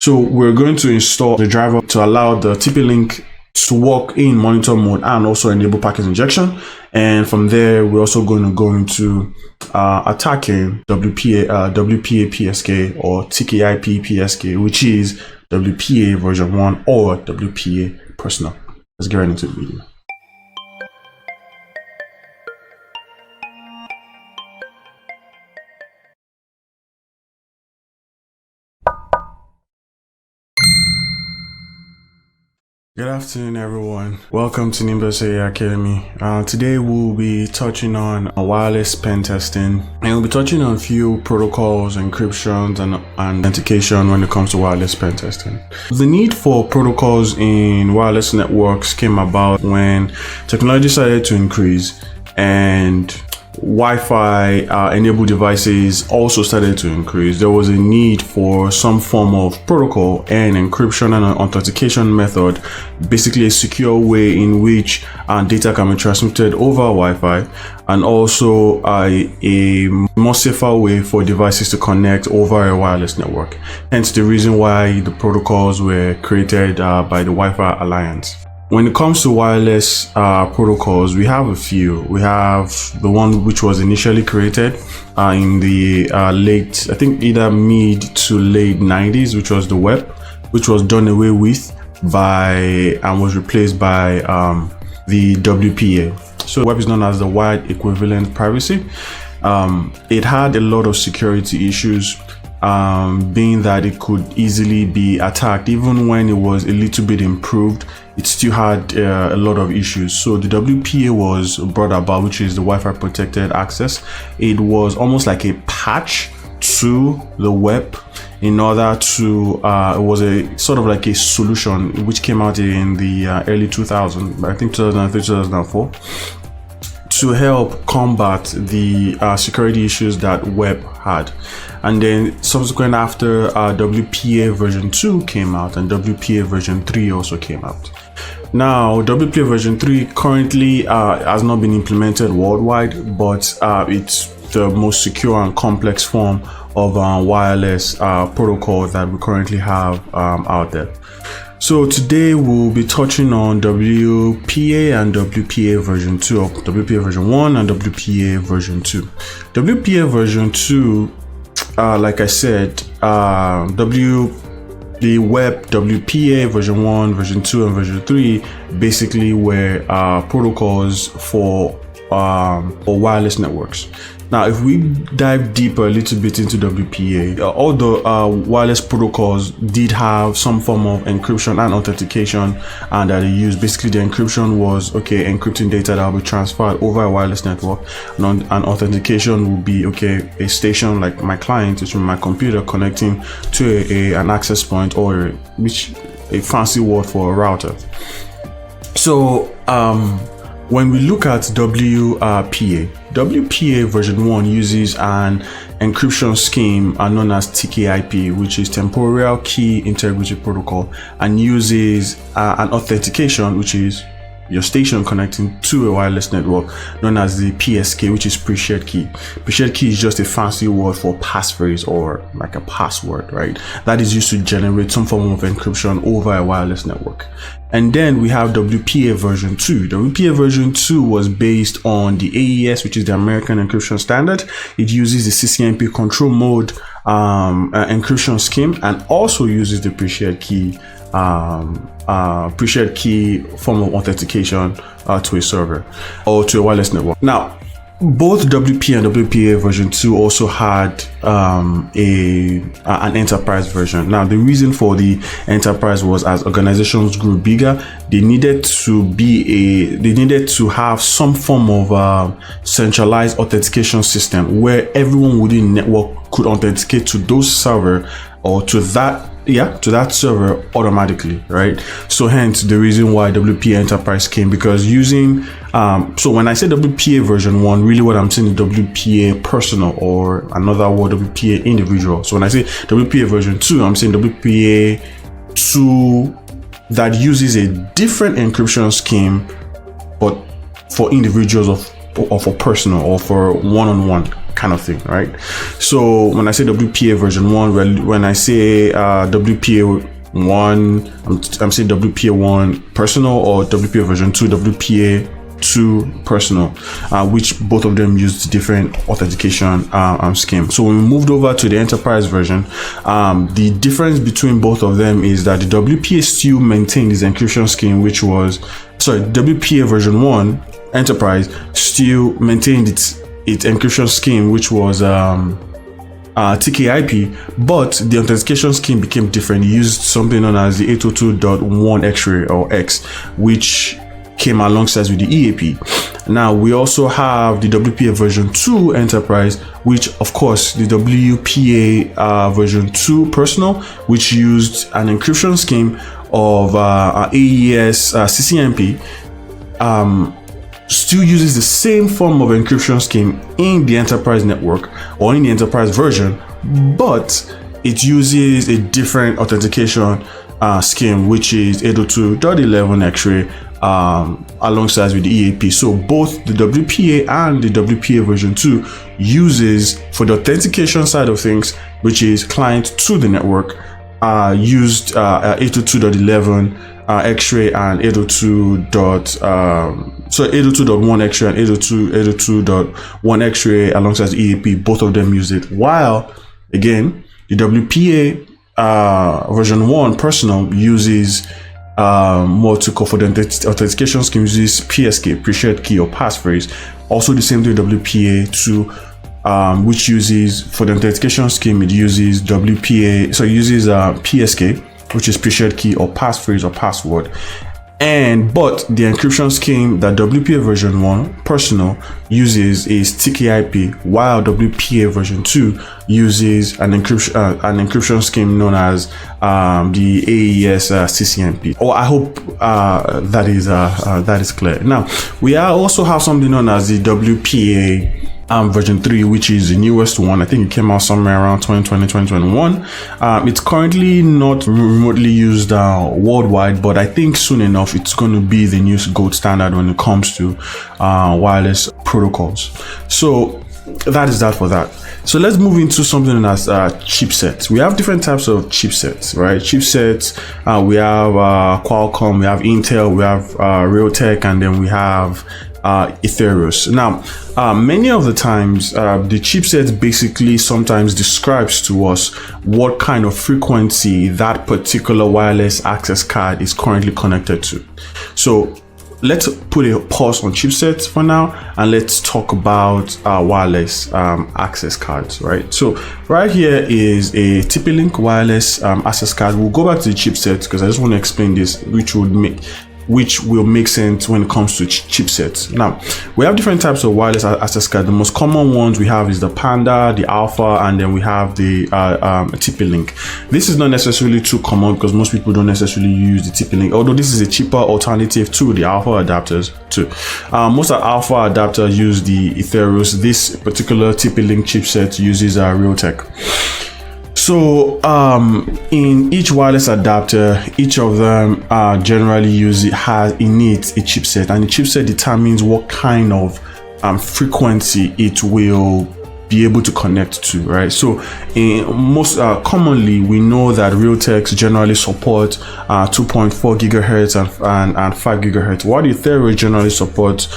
So we're going to install the driver to allow the TP-Link to work in monitor mode and also enable packet injection. And from there, we're also going to go into attacking WPA PSK or TKIP PSK, which is WPA version 1 or WPA personal. Let's get right into the video. Good afternoon, everyone. Welcome to Nimbus AI Academy. Today we'll be touching on wireless pen testing, and we'll be touching on a few protocols, encryptions, and authentication when it comes to wireless pen testing. The need for protocols in wireless networks came about when technology started to increase and Wi-Fi enabled devices also started to increase. There was a need for some form of protocol and encryption and an authentication method, basically a secure way in which data can be transmitted over Wi-Fi, and also a more safer way for devices to connect over a wireless network. Hence the reason why the protocols were created by the Wi-Fi Alliance. When it comes to wireless protocols, we have a few. We have the one which was initially created in the late, I think either mid to late 90s, which was the WEP, which was done away with by and was replaced by the WPA. So WEP is known as the Wide Equivalent Privacy. It had a lot of security issues, being that it could easily be attacked. Even when it was a little bit improved, it still had a lot of issues. So the WPA was brought about, which is the Wi-Fi protected access. It was almost like a patch to the WEP in order to it was a sort of like a solution which came out in the early 2000s, I think 2003, 2004, to help combat the security issues that WEP had. And then subsequent after WPA version 2 came out and WPA version 3 also came out. Now WPA version 3 currently has not been implemented worldwide, but it's the most secure and complex form of wireless protocol that we currently have out there. So today we'll be touching on WPA and WPA version 2, or WPA version 1 and WPA version 2. WPA version 2, like I said, the WEP, WPA version 1, version 2, and version 3 basically were protocols for wireless networks. Now, if we dive deeper a little bit into WPA, all the wireless protocols did have some form of encryption and authentication that they used. Basically, the encryption was, encrypting data that will be transferred over a wireless network, and authentication will be, a station like my client, which is my computer, connecting to an access point, or a fancy word for a router. So, when we look at WPA version 1 uses an encryption scheme known as TKIP, which is Temporal Key Integrity Protocol, and uses an authentication, which is your station connecting to a wireless network, known as the PSK, which is pre-shared key. Pre-shared key is just a fancy word for passphrase or like a password, right? That is used to generate some form of encryption over a wireless network. And then we have WPA version 2. WPA version 2 was based on the AES, which is the American Encryption Standard. It uses the CCNP control mode encryption scheme, and also uses the pre-shared key form of authentication to a server or to a wireless network. Now, both WP and WPA version 2 also had an enterprise version. Now, the reason for the enterprise was as organizations grew bigger, they needed to have some form of centralized authentication system where everyone within the network could authenticate to those server or to that server automatically, right? So hence the reason why WPA Enterprise came, because using so when I say WPA version 1, really what I'm saying is WPA personal, or another word, WPA individual. So when I say WPA version 2, I'm saying WPA 2 that uses a different encryption scheme, but for individuals or for personal or for one-on-one kind of thing, right? So when I say WPA version 1, when I say WPA1, I'm saying WPA1 personal, or WPA version 2, WPA2 personal, which both of them used different authentication scheme. So when we moved over to the enterprise version, the difference between both of them is that the WPA still maintained its encryption scheme, which was, WPA version 1 enterprise still maintained its encryption scheme, which was TKIP, but the authentication scheme became different. It used something known as the 802.1 X-ray or X, which came alongside with the EAP. Now we also have the WPA version 2 enterprise, which of course the WPA version 2 personal, which used an encryption scheme of AES CCNP, still uses the same form of encryption scheme in the enterprise network or in the enterprise version, but it uses a different authentication scheme, which is 802.11 X-ray alongside with the EAP. So both the WPA and the WPA version 2 uses, for the authentication side of things, which is client to the network, used 802.11 X-ray and 802.1 X-ray and 802.1 X-ray alongside the EAP. Both of them use it, while again the WPA version 1 personal uses more to call for the authentication scheme, uses PSK, pre-shared key or passphrase. Also the same thing WPA2, which uses, for the authentication scheme, it uses WPA, so it uses PSK, which is pre-shared key or passphrase or password. But the encryption scheme that WPA version 1 personal uses is TKIP, while WPA version 2 uses an encryption scheme known as the AES CCNP. I hope that is clear. Now we also have something known as the WPA version 3, which is the newest one. I think it came out somewhere around 2020, 2021. It's currently not remotely used worldwide, but I think soon enough it's going to be the new gold standard when it comes to wireless protocols. So that is that for that. So let's move into something known as chipsets. We have different types of chipsets, right? Chipsets, we have Qualcomm, we have Intel, we have Realtek, and then we have Ethereus. Now, many of the times, the chipset basically sometimes describes to us what kind of frequency that particular wireless access card is currently connected to. So let's put a pause on chipsets for now, and let's talk about wireless access cards, right? So right here is a TP-Link wireless access card. We'll go back to the chipset because I just want to explain this, which will make sense when it comes to chipsets. Now, we have different types of wireless access cards. The most common ones we have is the Panda, the Alpha, and then we have the TP-Link. This is not necessarily too common because most people don't necessarily use the TP-Link, although this is a cheaper alternative to the Alpha adapters too. Most of Alpha adapters use the Ethereus. This particular TP-Link chipset uses Realtek. So in each wireless adapter, each of them generally has in it a chipset, and the chipset determines what kind of frequency it will be able to connect to, right? So most commonly we know that Realtek generally support 2.4 gigahertz and 5 gigahertz, while the Ethereus generally supports 2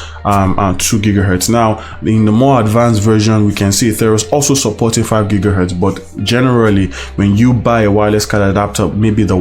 gigahertz. Now in the more advanced version, we can see Ethereus also supporting 5 gigahertz, but generally when you buy a wireless card adapter, maybe the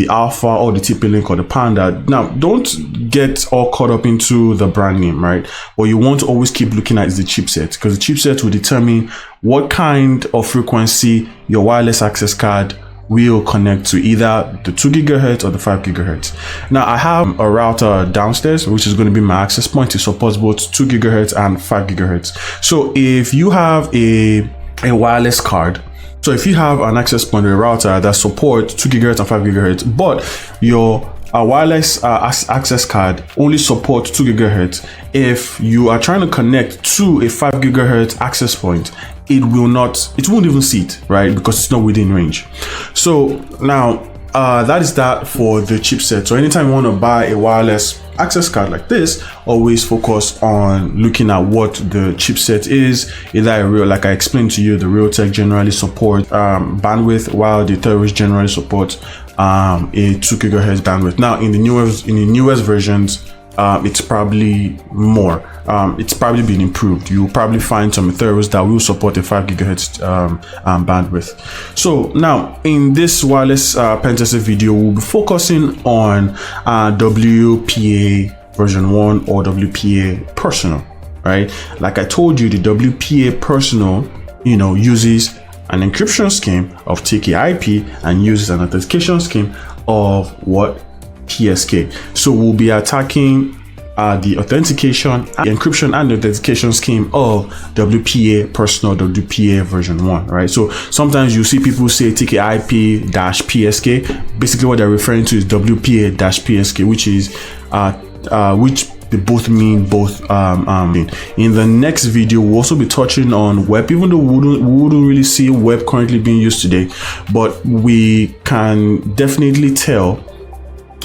Alpha or the TP-Link or the Panda. Now, don't get all caught up into the brand name, right? What you want to always keep looking at is the chipset, because the chipset will determine what kind of frequency your wireless access card will connect to, either the 2 gigahertz or the 5 gigahertz. Now, I have a router downstairs, which is going to be my access point. It supports both 2 gigahertz and 5 gigahertz. So if you have a wireless card, so if you have an access point or a router that supports 2 gigahertz and 5 gigahertz, but your wireless access card only supports 2 gigahertz, if you are trying to connect to a 5 gigahertz access point, it won't even see it, right? Because it's not within range. So now that is that for the chipset. So anytime you want to buy a wireless access card like this, always focus on looking at what the chipset is. Either a real, like I explained to you, the Realtek generally support bandwidth, while the Theros generally support a 2 GHz bandwidth. Now in the newest versions, it's probably more. It's probably been improved. You'll probably find some Theros that will support a 5 GHz bandwidth. So now in this wireless Pentesting video, we'll be focusing on WPA version 1 or WPA personal, right? Like I told you, the WPA personal, uses an encryption scheme of TKIP and uses an authentication scheme of what? PSK. So we'll be attacking the authentication, the encryption and the authentication scheme of WPA personal, WPA version 1, right? So sometimes you see people say TKIP-PSK. Basically what they're referring to is WPA-PSK, which is which they both mean both. In the next video, we'll also be touching on WEP, even though we wouldn't really see WEP currently being used today, but we can definitely tell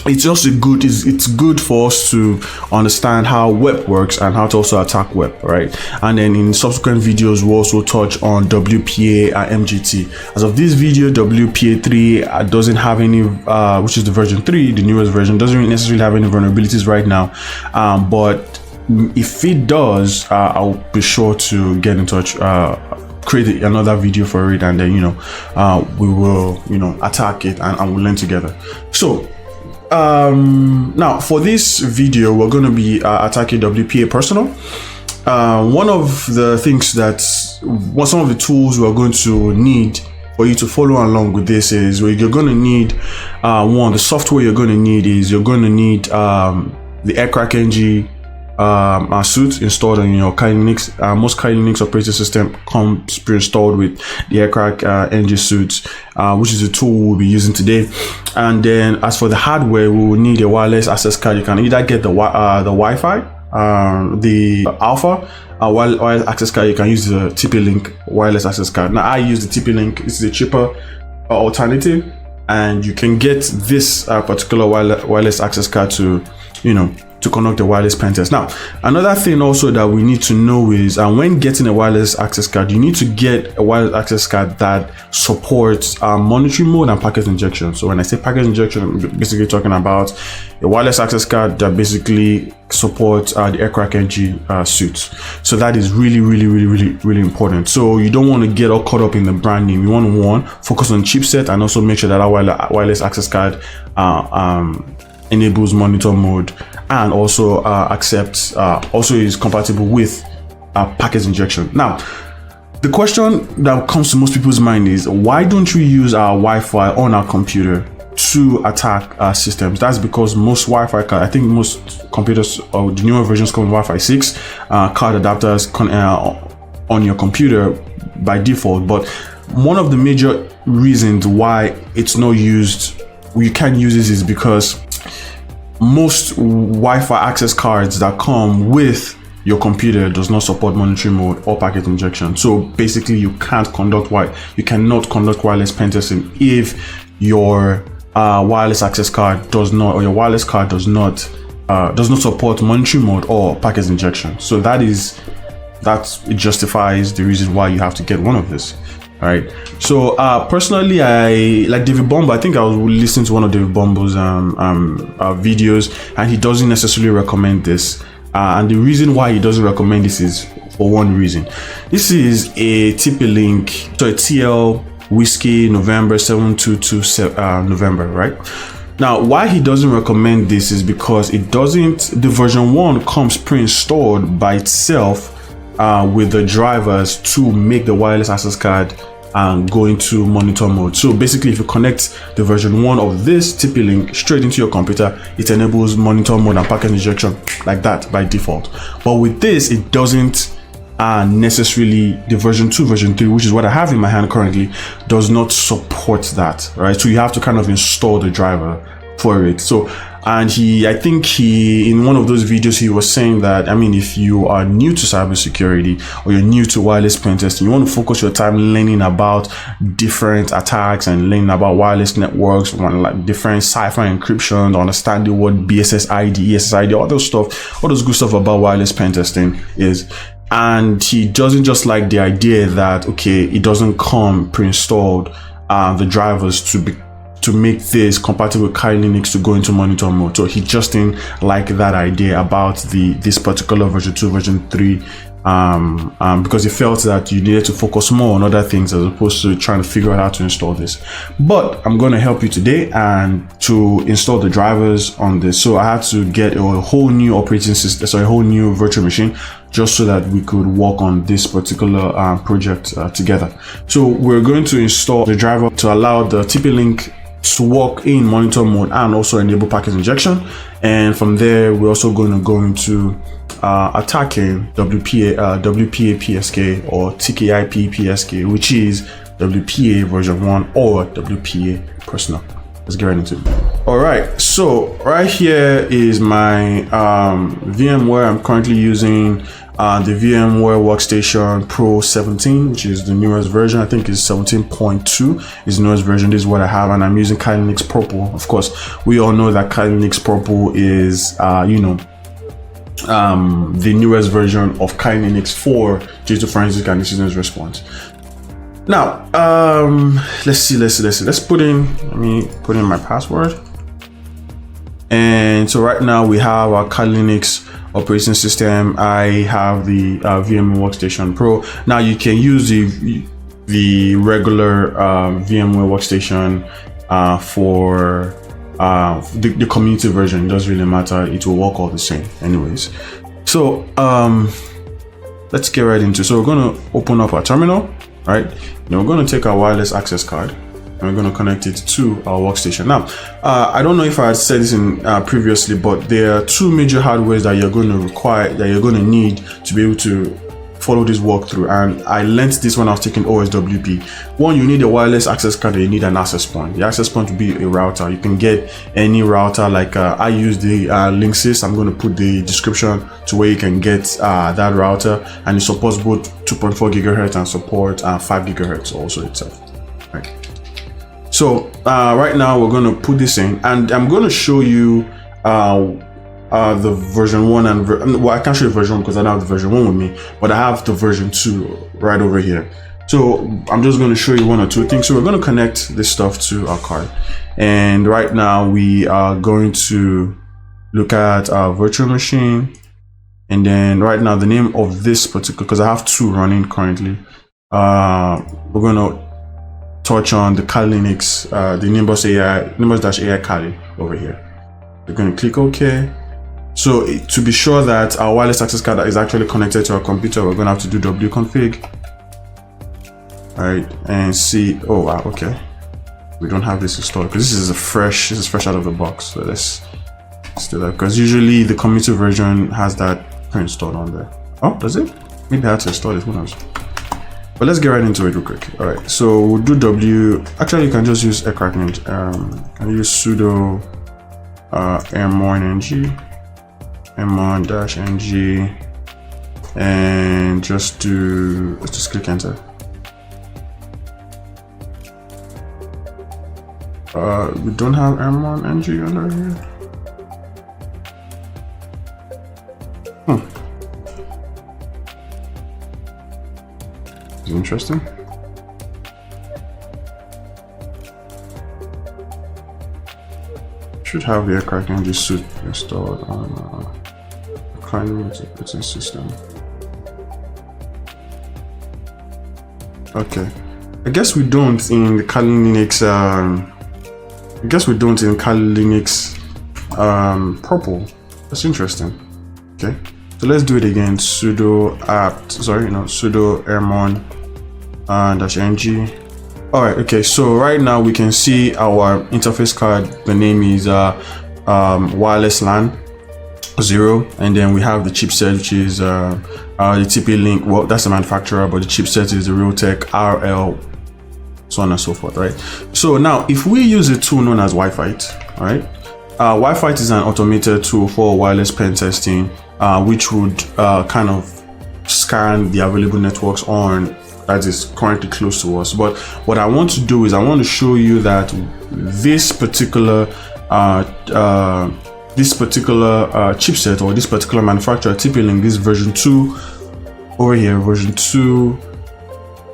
it's good for us to understand how WEP works and how to also attack WEP, right? And then in subsequent videos, we'll also touch on WPA and MGT. As of this video, WPA3 doesn't have any, which is the version 3, the newest version, doesn't necessarily have any vulnerabilities right now. But if it does, I'll be sure to get in touch, create another video for it, and then we will attack it and we'll learn together. So now for this video, we're going to be attacking WPA personal. One of the things some of the tools we're going to need for you to follow along with this is where you're going to need the software you're going to need is the aircrack NG suite installed on your Kali Linux. Most Kali Linux operating system comes pre-installed with the aircrack NG suite, which is the tool we'll be using today. And then as for the hardware, we will need a wireless access card. You can either get the Wi-Fi, the Alpha wireless access card. You can use the TP-Link wireless access card. Now I use the TP-Link. It's a cheaper alternative, and you can get this particular wireless access card to conduct the wireless pen test. Now, another thing also that we need to know is when getting a wireless access card, you need to get a wireless access card that supports monitoring mode and packet injection. So when I say packet injection, I'm basically talking about a wireless access card that basically supports the aircrack NG suite. So that is really important. So you don't want to get all caught up in the brand name. You want to focus on chipset and also make sure that our wireless access card enables monitor mode and also also is compatible with packet injection. Now, the question that comes to most people's mind is, why don't we use our Wi-Fi on our computer to attack systems? That's because most Wi-Fi cards, I think most computers or the newer versions come with Wi-Fi 6 card adapters on your computer by default. But one of the major reasons why it's not used, you can't use this, is because most Wi-Fi access cards that come with your computer does not support monitoring mode or packet injection. So basically you cannot conduct wireless pen testing if your wireless access card does not, or your wireless card does not support monitoring mode or packet injection. So it justifies the reason why you have to get one of this. All right. So personally, I like David Bombo. I think I was listening to one of David Bombo's videos, and he doesn't necessarily recommend this. And the reason why he doesn't recommend this is for one reason. This is a TP-Link, so a TL Whiskey November 722 November, right? Now, why he doesn't recommend this is because the version 1 comes pre-installed by itself with the drivers to make the wireless access card go into monitor mode. So basically, if you connect the version 1 of this TP-Link straight into your computer, it enables monitor mode and packet injection like that by default. But with this, it doesn't necessarily. The version 2, version 3, which is what I have in my hand currently, does not support that, right? So you have to kind of install the driver for it. So And I think in one of those videos, he was saying that, I mean, if you are new to cybersecurity or you're new to wireless pen testing, you want to focus your time learning about different attacks and learning about wireless networks, like different cipher encryption, understanding what BSSID, ESSID, all those stuff, all those good stuff about wireless pen testing is. And he doesn't just like the idea that, okay, it doesn't come pre-installed, the drivers to make this compatible with Kali Linux to go into monitor mode. So he just didn't like that idea about this particular version 2, version 3, because he felt that you needed to focus more on other things as opposed to trying to figure out how to install this. But I'm going to help you today and to install the drivers on this. So I had to get a whole new operating system, so a whole new virtual machine, just so that we could work on this particular project together. So we're going to install the driver to allow the TP-Link to work in monitor mode and also enable packet injection. And from there, we're also going to go into attacking WPA PSK or TKIP PSK, which is WPA version 1 or WPA personal. Let's get right into it. All right, so right here is my VMware. I'm currently using the VMware Workstation Pro 17, which is the newest version. I think it's 17.2 is the newest version. This is what I have, and I'm using Kali Linux Purple. Of course, we all know that Kali Linux Purple is, the newest version of Kali Linux for digital forensic and incident response. Now, let's put in, let me put in my password. And so right now we have our Kali Linux operating system. I have the VMware Workstation Pro. Now you can use the regular VMware Workstation for the community version. It doesn't really matter. It will work all the same anyways. So let's get right into it. So we're going to open up our terminal, right? Now we're going to take our wireless access card and we're going to connect it to our workstation. Now, I don't know if I had said this in previously, but there are two major hardwares that you're going to require, that you're going to need to be able to follow this walkthrough. And I learned this when I was taking OSWP. One, you need a wireless access card and you need an access point. The access point will be a router. You can get any router, like I use the Linksys. I'm going to put the description to where you can get that router, and it supports both 2.4 gigahertz and support 5 gigahertz also itself. Right. So right now we're going to put this in, and I'm going to show you the version 1 and well, I can't show you version 1 because I don't have the version 1 with me, but I have the version 2 right over here. So I'm just going to show you one or two things. So we're going to connect this stuff to our card, and right now we are going to look at our virtual machine. And then right now the name of this particular, because I have two running currently, we're going to touch on the Kali Linux, the Nimbus-AI Kali over here. We're going to click OK. So to be sure that our wireless access card is actually connected to our computer, we're going to have to do wconfig. All right, and see. Oh wow, okay. We don't have this installed because this is fresh out of the box. So let's do that, because usually the community version has that pre-installed on there. Oh, does it? Maybe I had to install it. Who knows? But let's get right into it real quick. All right, so we'll do Actually, you can just use aircrackning. Can you use sudo m-on-ng and let's just click enter. We don't have m-on-ng under here. It's interesting. Should have the aircrackning suit installed on operating system. Okay, I guess we don't in the Kali Linux. Kali Linux Purple. That's interesting. Okay, so let's do it again. Sudo m-on -ng. All right. Okay. So right now we can see our interface card. The name is wireless LAN 0, and then we have the chipset, which is the TP-Link. Well, that's the manufacturer, but the chipset is the Realtek RL, so on and so forth, right? So now, if we use a tool known as Wi-Fi, all right, Wi-Fi is an automated tool for wireless pen testing, which would kind of scan the available networks on that is currently close to us. But what I want to do is I want to show you that this particular chipset, or this particular manufacturer, TP-Link, this version 2 over here, version 2.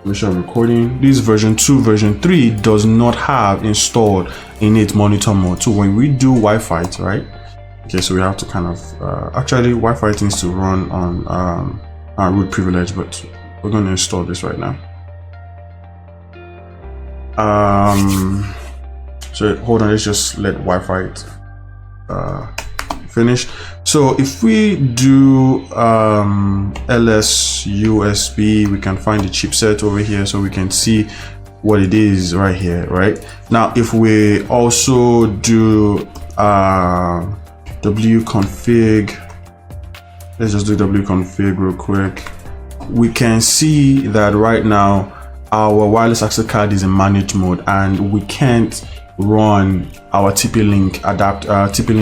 Make sure I'm recording. This version 2, version 3 does not have installed innate monitor mode. So when we do Wi-Fi, right? Okay, so we have to kind of actually Wi-Fi needs to run on root privilege, but we're going to install this right now. So hold on, let's just let Wi-Fi finish. So if we do ls USB, we can find the chipset over here, so we can see what it is right here. Right now, if we also do wconfig, let's just do wconfig real quick, we can see that right now our wireless access card is in managed mode, and we can't run our TP-Link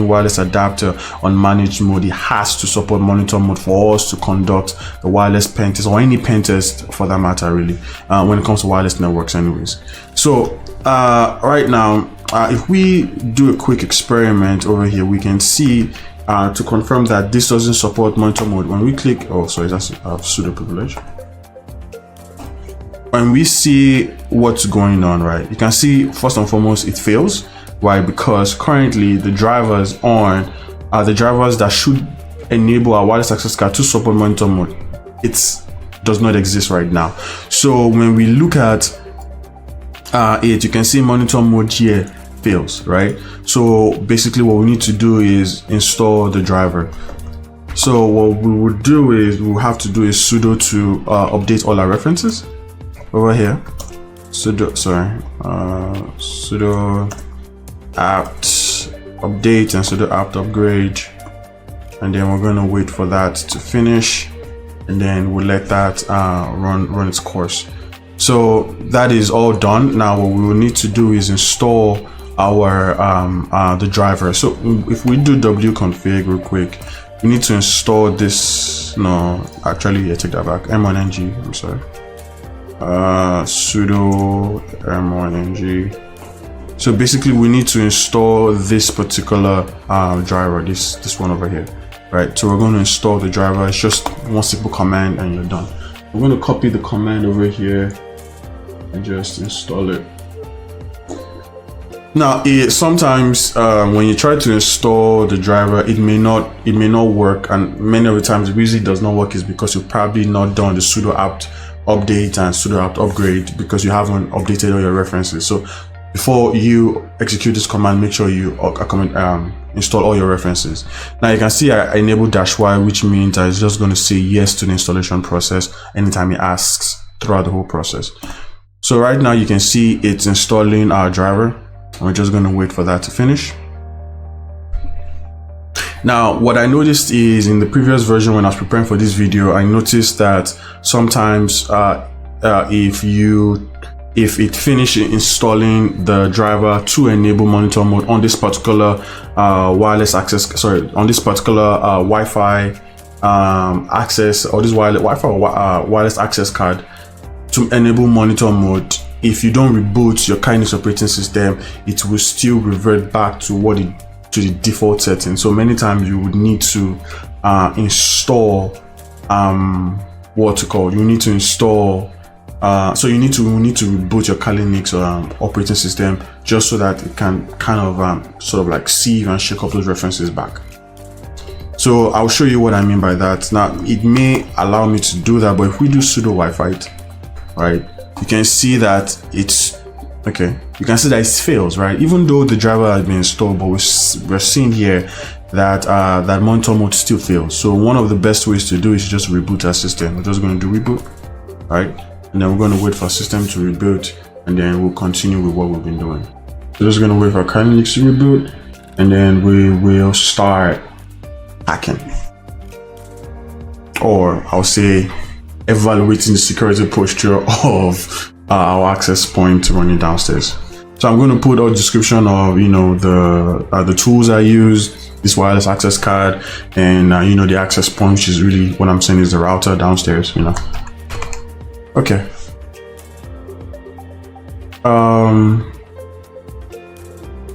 wireless adapter on managed mode. It has to support monitor mode for us to conduct the wireless pen test, or any pen test for that matter, really, when it comes to wireless networks anyways. So right now, if we do a quick experiment over here, we can see to confirm that this doesn't support monitor mode. When we click, oh sorry, that's sudo privilege. When we see what's going on, right, you can see first and foremost it fails. Why? Because currently the drivers on the drivers that should enable our wireless access card to support monitor mode, it does not exist right now. So when we look at it, you can see monitor mode here fails, right? So basically what we need to do is install the driver. So what we would do is we'll have to do is sudo to update all our references over here. Sudo apt update and sudo apt upgrade, and then we're going to wait for that to finish, and then we'll let that run its course. So that is all done. Now what we will need to do is install our the driver. So if we do wconfig real quick, we need to install this. No, actually, yeah, take that back. m1ng, I'm sorry. Sudo m1ng. So basically we need to install this particular driver, this one over here, right? So we're going to install the driver. It's just one simple command and you're done. I'm going to copy the command over here and just install it. Now sometimes when you try to install the driver, it may not work, and many of the times the reason it does not work is because you've probably not done the sudo apt update and sudo apt upgrade, because you haven't updated all your references. So before you execute this command, make sure you install all your references. Now you can see I enabled -y, which means it's just going to say yes to the installation process anytime it asks throughout the whole process. So right now you can see it's installing our driver. We're just going to wait for that to finish. Now, what I noticed is in the previous version, when I was preparing for this video, I noticed that sometimes if it finishes installing the driver to enable monitor mode on this particular wireless access, on this particular Wi-Fi access, or this Wi-Fi wireless access card to enable monitor mode, if you don't reboot your Kindness operating system, it will still revert back to to the default setting. So many times you would need to install you need to install so you need to reboot your Linux operating system, just so that it can kind of sort of like sieve and shake up those references back. So I'll show you what I mean by that. Now it may allow me to do that, but if we do sudo Wi-Fi, right, you can see that it's okay. You can see that it fails, right? Even though the driver has been installed, but we're seeing here that that monitor mode still fails. So one of the best ways to do is just reboot our system. We're just going to do reboot, right? And then we're going to wait for system to reboot, and then we'll continue with what we've been doing. So just going to wait for Linux to reboot, and then we will start hacking, or I'll say evaluating the security posture of our access point running downstairs. So I'm going to put a description of, you know, the tools I use, this wireless access card, and you know, the access point, which is really what I'm saying is the router downstairs, you know. Okay.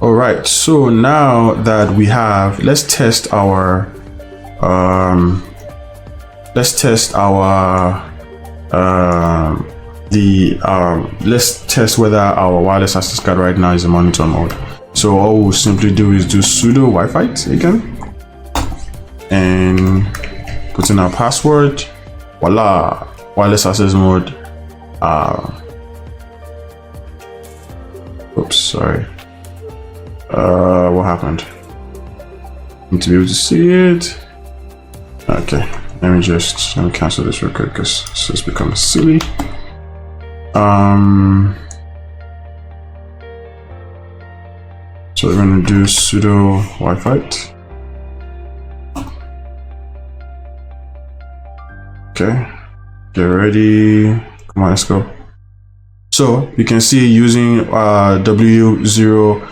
All right, so now that we have, let's test our let's test whether our wireless access card right now is in monitor mode. So all we'll simply do is do sudo wifi again and put in our password. Voila, wireless access mode. Oops, sorry. What happened? Need to be able to see it. Okay, let me cancel this real quick because this has become silly. So we're gonna do sudo wifi. Okay, get ready. Come on, let's go. So you can see using W0.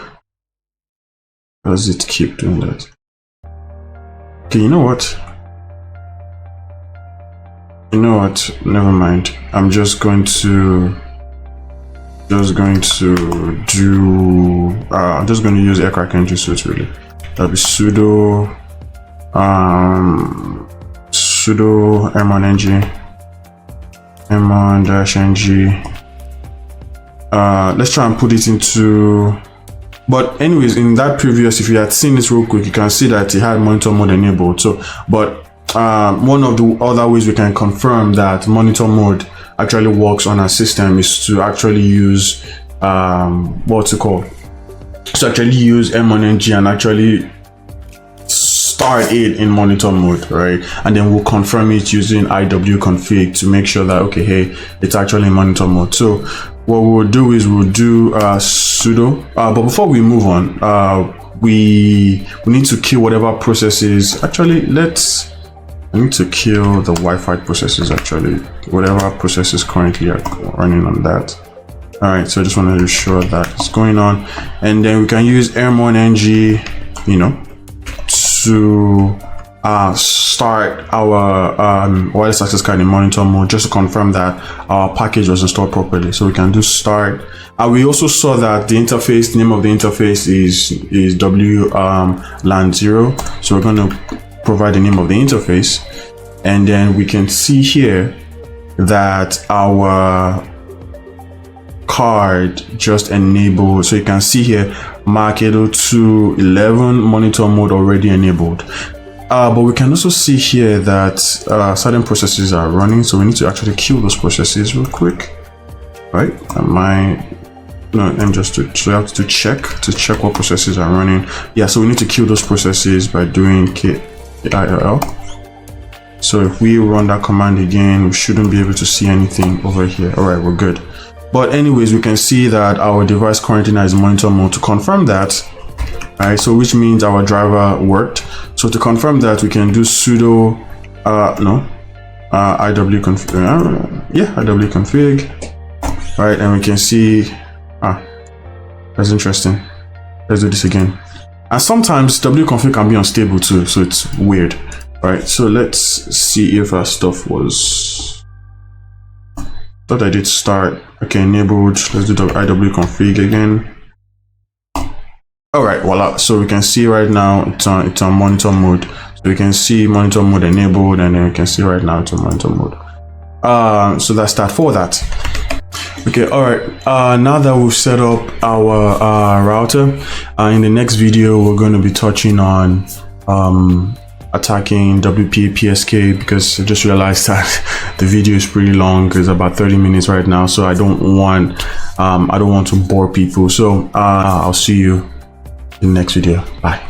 Does it keep doing that? Okay, you know what? Never mind. I'm just going to use aircracker engine suite really. That'll be sudo m1-ng. Let's try and put it into. But anyways, in that previous, if you had seen this real quick, you can see that it had monitor mode enabled. So, but one of the other ways we can confirm that monitor mode actually works on our system is to actually use use m1-ng and actually start it in monitor mode, right? And then we'll confirm it using iwconfig to make sure that, okay, hey, it's actually in monitor mode. So what we'll do is we'll do sudo, but before we move on, we need to kill whatever processes. Actually, I need to kill the Wi-Fi processes, actually, whatever processes currently are running on that. All right, so I just want to ensure that it's going on, and then we can use m1-ng, you know, to start our wireless access card in monitor mode, just to confirm that our package was installed properly. So we can do start. We also saw that the interface, name of the interface is WLAN 0. So we're going to provide the name of the interface, and then we can see here that our card just enabled. So you can see here Mark 802.11 monitor mode already enabled. But we can also see here that certain processes are running, so we need to actually kill those processes real quick, right? I'm just to have to check what processes are running. Yeah, so we need to kill those processes by doing kill. So if we run that command again, we shouldn't be able to see anything over here. All right, we're good. But anyways, we can see that our device currently is in monitor mode. To confirm that, all right, so which means our driver worked. So to confirm that, we can do sudo iwconfig. All right, and we can see that's interesting. Let's do this again. And sometimes wconfig can be unstable too, so it's weird. All right, so let's see if our stuff was. Thought I did start. Okay, enabled. Let's do the iwconfig again. All right, voila. So we can see right now it's on monitor mode. So we can see monitor mode enabled, and then we can see right now it's on monitor mode. So that's that for that. Okay, all right. Now that we've set up our router, in the next video we're going to be touching on attacking WPA PSK, because I just realized that the video is pretty long. It's about 30 minutes right now, so I don't want to bore people. So I'll see you in the next video. Bye.